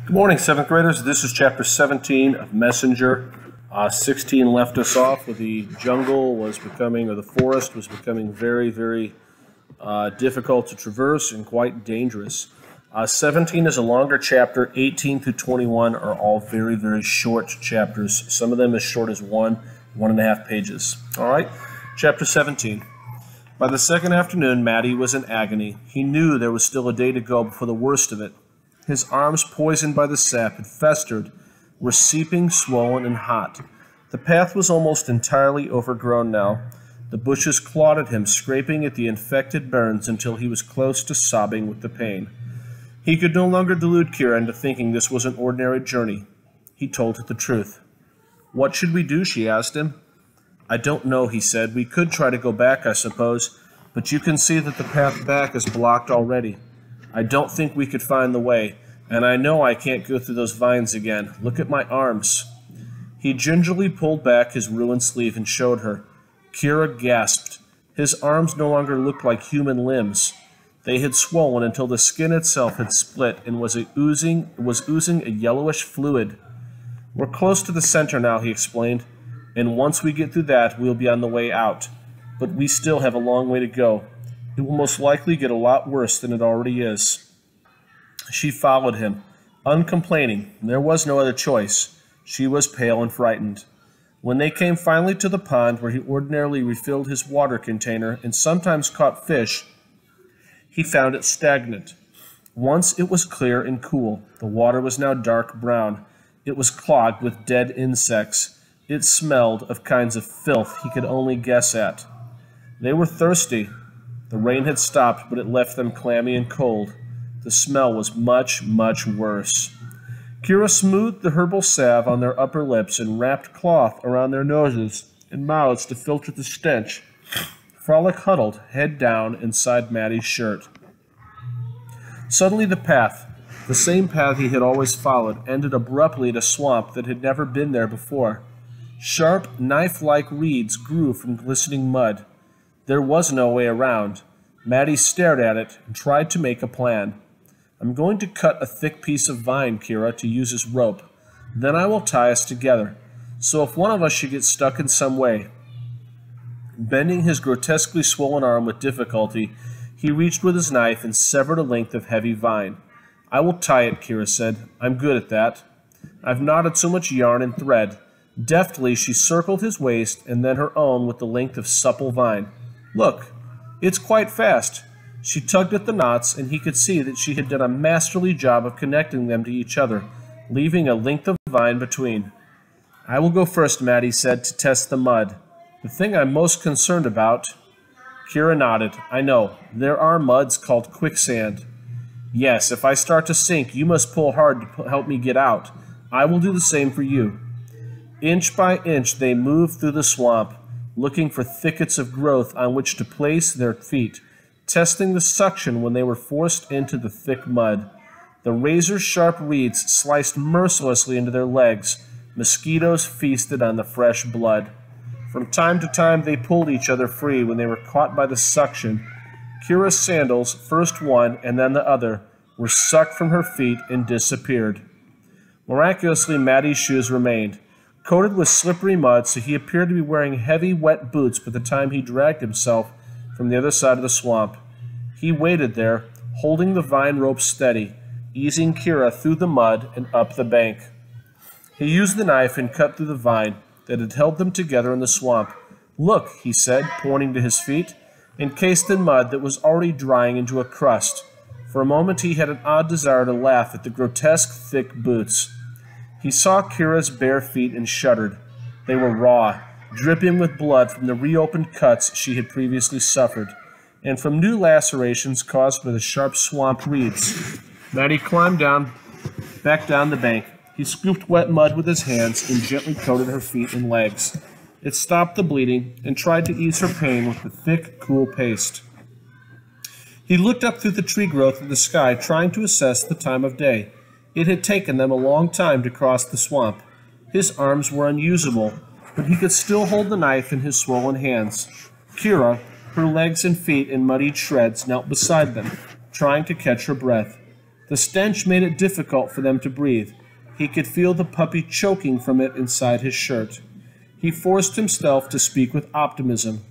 Good morning, 7th graders. This is chapter 17 of Messenger. 16 left us off with the jungle was becoming, or the forest was becoming very, very difficult to traverse and quite dangerous. 17 is a longer chapter. 18 through 21 are all very, very short chapters. Some of them as short as 1.5 pages. All right, chapter 17. By the second afternoon, Matty was in agony. He knew there was still a day to go before the worst of it. His arms, poisoned by the sap, had festered, were seeping, swollen, and hot. The path was almost entirely overgrown now. The bushes clawed at him, scraping at the infected burns until he was close to sobbing with the pain. He could no longer delude Kira into thinking this was an ordinary journey. He told her the truth. "What should we do?" she asked him. "I don't know," he said. "We could try to go back, I suppose, but you can see that the path back is blocked already. I don't think we could find the way, and I know I can't go through those vines again. Look at my arms." He gingerly pulled back his ruined sleeve and showed her. Kira gasped. His arms no longer looked like human limbs. They had swollen until the skin itself had split and was oozing a yellowish fluid. "We're close to the center now," he explained, "and once we get through that, we'll be on the way out. But we still have a long way to go. It will most likely get a lot worse than it already is." She followed him, uncomplaining. There was no other choice. She was pale and frightened. When they came finally to the pond where he ordinarily refilled his water container and sometimes caught fish, he found it stagnant. Once it was clear and cool. The water was now dark brown. It was clogged with dead insects. It smelled of kinds of filth he could only guess at. They were thirsty. The rain had stopped, but it left them clammy and cold. The smell was much, much worse. Kira smoothed the herbal salve on their upper lips and wrapped cloth around their noses and mouths to filter the stench. Frolic huddled, head down, inside Matty's shirt. Suddenly the path, the same path he had always followed, ended abruptly at a swamp that had never been there before. Sharp, knife-like reeds grew from glistening mud. There was no way around. Matty stared at it and tried to make a plan. "I'm going to cut a thick piece of vine, Kira, to use as rope. Then I will tie us together, so if one of us should get stuck in some way." Bending his grotesquely swollen arm with difficulty, he reached with his knife and severed a length of heavy vine. "I will tie it," Kira said. "I'm good at that. I've knotted so much yarn and thread." Deftly, she circled his waist and then her own with the length of supple vine. "Look, it's quite fast." She tugged at the knots, and he could see that she had done a masterly job of connecting them to each other, leaving a length of vine between. "I will go first," Matty said, "to test the mud. The thing I'm most concerned about—" Kira nodded. "I know. There are muds called quicksand." "Yes, if I start to sink, you must pull hard to help me get out. I will do the same for you." Inch by inch they moved through the swamp, looking for thickets of growth on which to place their feet, testing the suction when they were forced into the thick mud. The razor-sharp reeds sliced mercilessly into their legs. Mosquitoes feasted on the fresh blood. From time to time they pulled each other free when they were caught by the suction. Kira's sandals, first one and then the other, were sucked from her feet and disappeared. Miraculously, Matty's shoes remained, coated with slippery mud, so he appeared to be wearing heavy, wet boots by the time he dragged himself from the other side of the swamp. He waited there, holding the vine rope steady, easing Kira through the mud and up the bank. He used the knife and cut through the vine that had held them together in the swamp. "Look," he said, pointing to his feet, encased in mud that was already drying into a crust. For a moment he had an odd desire to laugh at the grotesque, thick boots. He saw Kira's bare feet and shuddered. They were raw, dripping with blood from the reopened cuts she had previously suffered, and from new lacerations caused by the sharp swamp reeds. Matty climbed back down the bank. He scooped wet mud with his hands and gently coated her feet and legs. It stopped the bleeding and tried to ease her pain with the thick, cool paste. He looked up through the tree growth of the sky, trying to assess the time of day. It had taken them a long time to cross the swamp. His arms were unusable, but he could still hold the knife in his swollen hands. Kira, her legs and feet in muddied shreds, knelt beside them, trying to catch her breath. The stench made it difficult for them to breathe. He could feel the puppy choking from it inside his shirt. He forced himself to speak with optimism.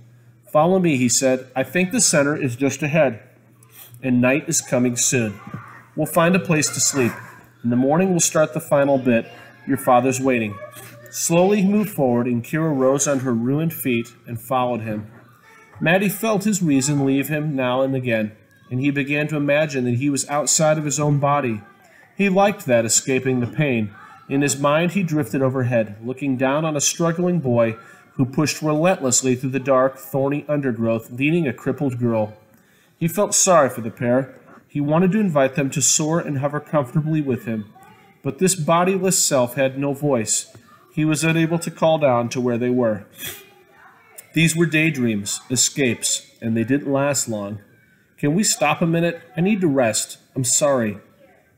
"Follow me," he said. "I think the center is just ahead, and night is coming soon. We'll find a place to sleep. In the morning we'll start the final bit. Your father's waiting." Slowly he moved forward, and Kira rose on her ruined feet and followed him. Maddie felt his reason leave him now and again, and he began to imagine that he was outside of his own body. He liked that, escaping the pain. In his mind he drifted overhead, looking down on a struggling boy who pushed relentlessly through the dark, thorny undergrowth, leading a crippled girl. He felt sorry for the pair. He wanted to invite them to soar and hover comfortably with him. But this bodiless self had no voice. He was unable to call down to where they were. These were daydreams, escapes, and they didn't last long. "Can we stop a minute? I need to rest. I'm sorry."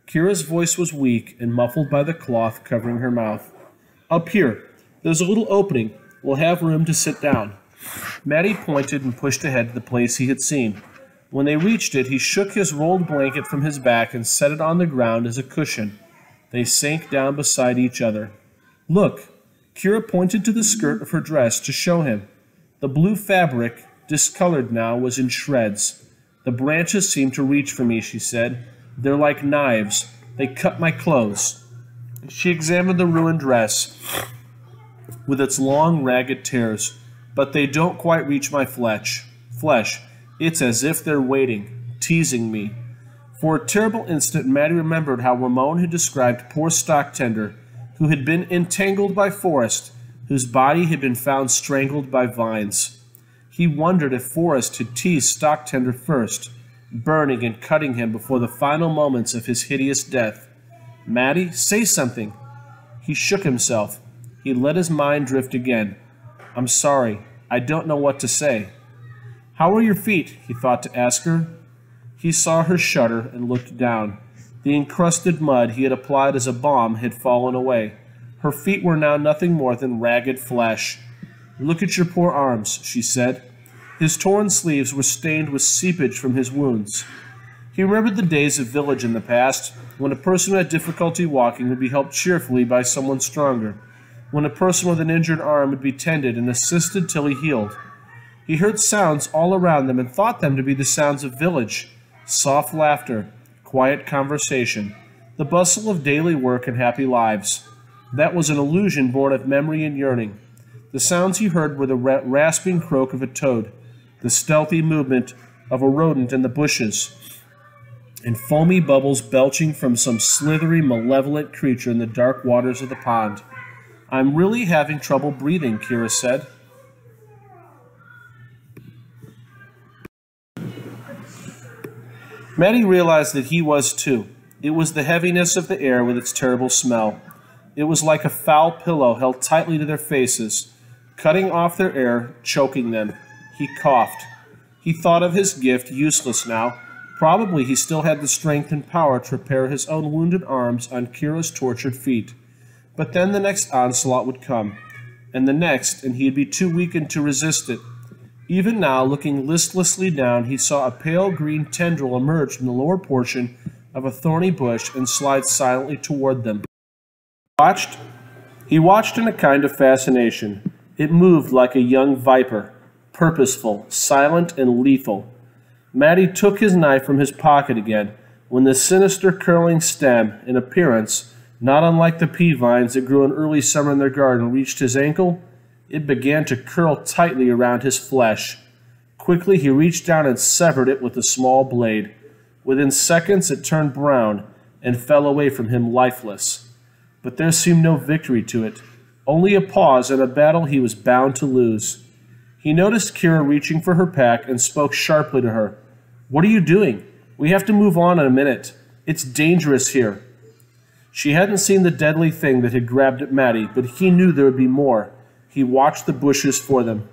Kira's voice was weak and muffled by the cloth covering her mouth. "Up here. There's a little opening. We'll have room to sit down." Maddie pointed and pushed ahead to the place he had seen. When they reached it, he shook his rolled blanket from his back and set it on the ground as a cushion. They sank down beside each other. "Look." Kira pointed to the skirt of her dress to show him. The blue fabric, discolored now, was in shreds. "The branches seem to reach for me," she said. "They're like knives. They cut my clothes." She examined the ruined dress with its long, ragged tears. "But they don't quite reach my flesh. It's as if they're waiting, teasing me." For a terrible instant, Maddie remembered how Ramon had described poor stock tender, who had been entangled by Forrest, whose body had been found strangled by vines. He wondered if Forrest had teased stock tender first, burning and cutting him before the final moments of his hideous death. "Maddie, say something." He shook himself. He let his mind drift again. "I'm sorry. I don't know what to say." "How are your feet?" he thought to ask her. He saw her shudder and looked down. The encrusted mud he had applied as a balm had fallen away. Her feet were now nothing more than ragged flesh. "Look at your poor arms," she said. His torn sleeves were stained with seepage from his wounds. He remembered the days of village in the past, when a person who had difficulty walking would be helped cheerfully by someone stronger, when a person with an injured arm would be tended and assisted till he healed. He heard sounds all around them and thought them to be the sounds of village, soft laughter, quiet conversation, the bustle of daily work and happy lives. That was an illusion born of memory and yearning. The sounds he heard were the rasping croak of a toad, the stealthy movement of a rodent in the bushes, and foamy bubbles belching from some slithery, malevolent creature in the dark waters of the pond. "I'm really having trouble breathing," Kira said. Maddie realized that he was too. It was the heaviness of the air with its terrible smell. It was like a foul pillow held tightly to their faces, cutting off their air, choking them. He coughed. He thought of his gift, useless now. Probably he still had the strength and power to repair his own wounded arms on Kira's tortured feet. But then the next onslaught would come, and the next, and he'd be too weakened to resist it. Even now, looking listlessly down, he saw a pale green tendril emerge from the lower portion of a thorny bush and slide silently toward them. He watched in a kind of fascination. It moved like a young viper, purposeful, silent, and lethal. Maddie took his knife from his pocket again, when the sinister curling stem, in appearance, not unlike the pea vines that grew in early summer in their garden, reached his ankle. It began to curl tightly around his flesh. Quickly he reached down and severed it with a small blade. Within seconds it turned brown and fell away from him lifeless. But there seemed no victory to it, only a pause in a battle he was bound to lose. He noticed Kira reaching for her pack and spoke sharply to her. "What are you doing? We have to move on in a minute. It's dangerous here." She hadn't seen the deadly thing that had grabbed at Maddie, but he knew there would be more. He watched the bushes for them.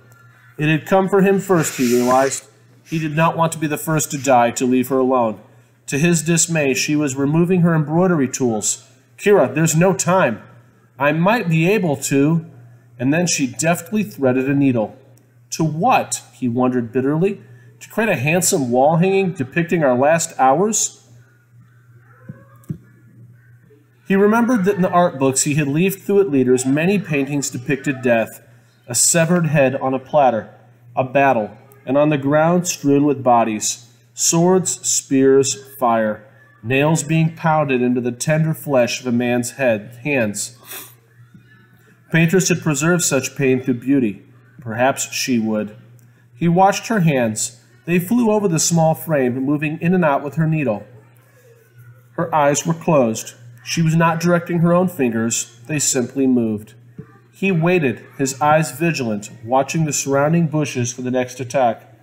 It had come for him first, he realized. He did not want to be the first to die, to leave her alone. To his dismay, she was removing her embroidery tools. "Kira, there's no time." "I might be able to." And then she deftly threaded a needle. To what? He wondered bitterly. To create a handsome wall hanging depicting our last hours? He remembered that in the art books he had leafed through at leaders many paintings depicted death, a severed head on a platter, a battle, and on the ground strewn with bodies, swords, spears, fire, nails being pounded into the tender flesh of a man's hands. Painters had preserved such pain through beauty. Perhaps she would. He watched her hands. They flew over the small frame, moving in and out with her needle. Her eyes were closed. She was not directing her own fingers. They simply moved. He waited, his eyes vigilant, watching the surrounding bushes for the next attack.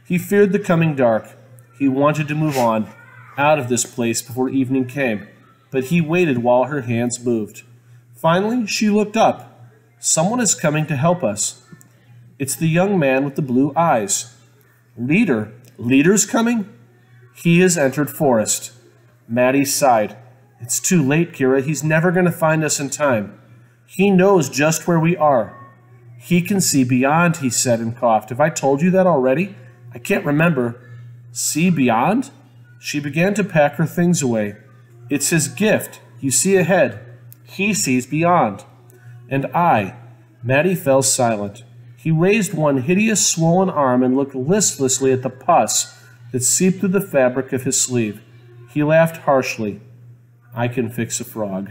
He feared the coming dark. He wanted to move on, out of this place before evening came, but he waited while her hands moved. Finally, she looked up. Someone is coming to help us. It's the young man with the blue eyes. Leader? Leader's coming? He has entered forest. Maddie sighed. It's too late, Kira. He's never going to find us in time. He knows just where we are. He can see beyond, he said and coughed. Have I told you that already? I can't remember. See beyond? She began to pack her things away. It's his gift. You see ahead. He sees beyond. And Maddie fell silent. He raised one hideous swollen arm and looked listlessly at the pus that seeped through the fabric of his sleeve. He laughed harshly. I can fix a frog.